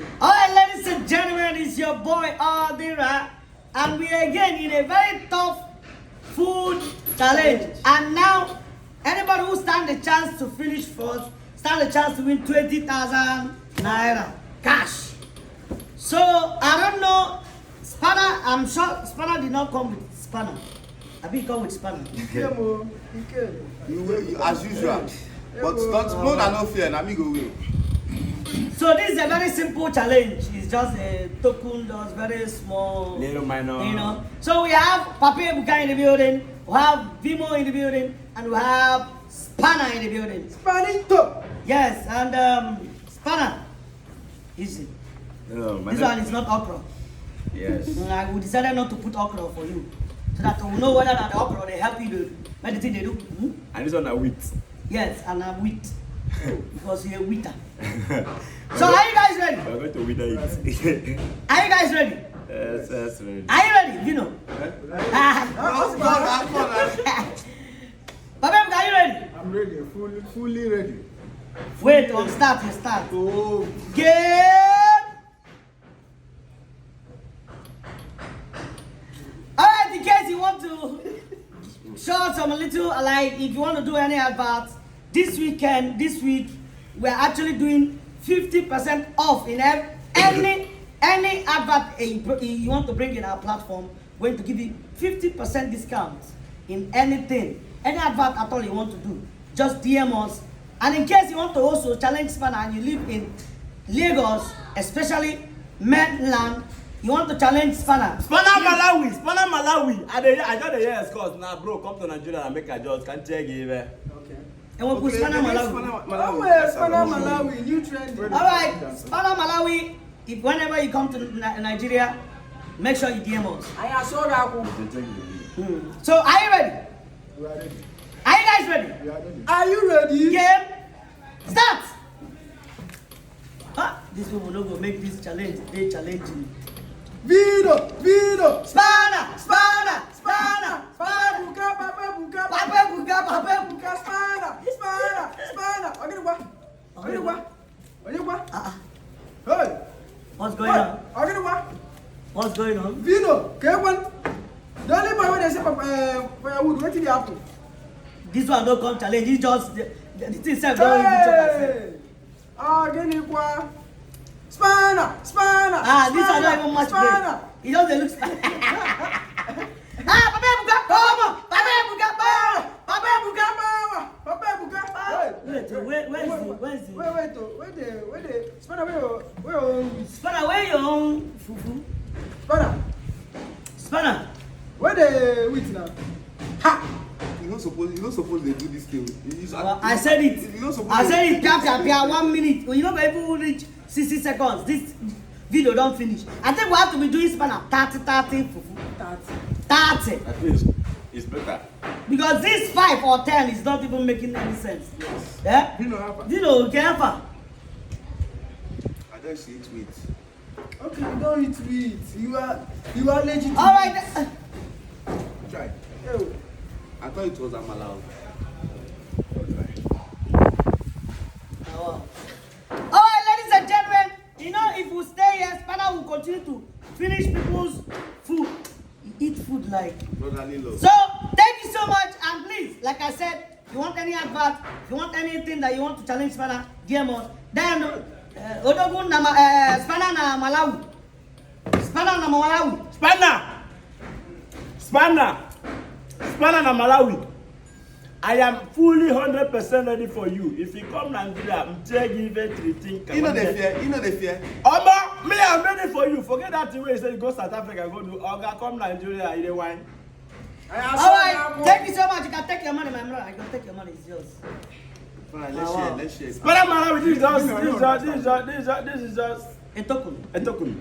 Alright, ladies and gentlemen, it's your boy Adira, and we are again in a very tough food challenge. And now, anybody who stand the chance to finish first, stand the chance to win 20,000 naira cash. So I don't know, Spanner. I'm sure Spanner did not come with Spanner. I think he come with Spanner. You as usual, but don't more than no fear. Na me go win. So this is a very simple challenge. It's just a token, just very small. Little minor. You know. So we have Papi Ebuka in the building, we have Vimo in the building, and we have Spanner in the building. Spanning top. Yes, and Spanner. Easy. No, This one is not okra. Yes. We decided not to put okra for you, so that we know whether that the okra they help you to meditate they do. And this one are wheat. Yes, and I'm wheat because you're a wheater. So are you guys ready? We're going to wither it. Are you guys ready? Yes, yes, ready. Are you ready, Vino? Papa, are you ready? I'm ready, fully ready. Wait, on start, you start. Oh, Game! Alright, in case you want to show us some little, like, if you want to do any adverts, this week, we're actually doing 50% off in any advert you want to bring in our platform. We're going to give you 50% discount in anything, any advert at all you want to do. Just DM us. And in case you want to also challenge Spanner and you live in Lagos, especially mainland, you want to challenge Spanner. Spanner Malawi. I got the years cause now, bro. Come to Nigeria and make a job. Can't take it. okay. And we'll put Spanner Malawi. Oh, yes, Spanner Malawi, new trend. Alright, Spanner Malawi, if whenever you come to Nigeria, make sure you DM us. I saw that. So, are you ready? We are ready. Are you guys ready? We are ready. Are you ready? Game, start! This one will not go make this challenge. They challenging. Vino. Spanner! Spanner. Buka, Papa Buka. Papa Buka. Spanner. Okay, what? Hey. What's going on? Okay, what? What's going on? Vino, okay, one. The only boy when they say firewood, what did happen? This one don't come challenge. It's just the thing said don't even talk. Hey. Again, what? Spanner. This one don't even match play. Spanner. He doesn't look Papa Buka, come on! Papa Buka! Where is he? Wait, Spanner, where Spanner, where your own fufu? Spanner! Where the wheat now? Ha! You not supposed to do this thing. I said it. You not supposed. I said it. Pia 1 minute. You know, people reach 60 seconds. This video don't finish. I think we have to be doing Spanner 30 fufu. 30. At least it's better. Because this 5 or 10 is not even making any sense. Yes. Yeah? Vino, Careful. I don't see it with. okay, you don't eat wheat. You are legit. All right. Try. Hey, I thought it was Amala. All right, ladies and gentlemen. You know, if we stay here, Spanner will continue to finish people's food. He eat food like. Brotherly love. So, thank you so much. And please, like I said, if you want any advert, if you want anything that you want to challenge Spanner, DM us. Then, Odogun Spanner na Malawi. Spanner na Malawi. Spanner na Malawi. I am fully 100% ready for you. If you come Nigeria, I'm taking everything. You know the fear. Oba, me, I'm ready for you. Forget that way you say you go South Africa, go do Oga, come Nigeria, you dey wine. All right, thank you so much. You can take your money, my brother. I can take your money. It's yours. Fine, let's share. Spanner Malawi, this is just A token. a token.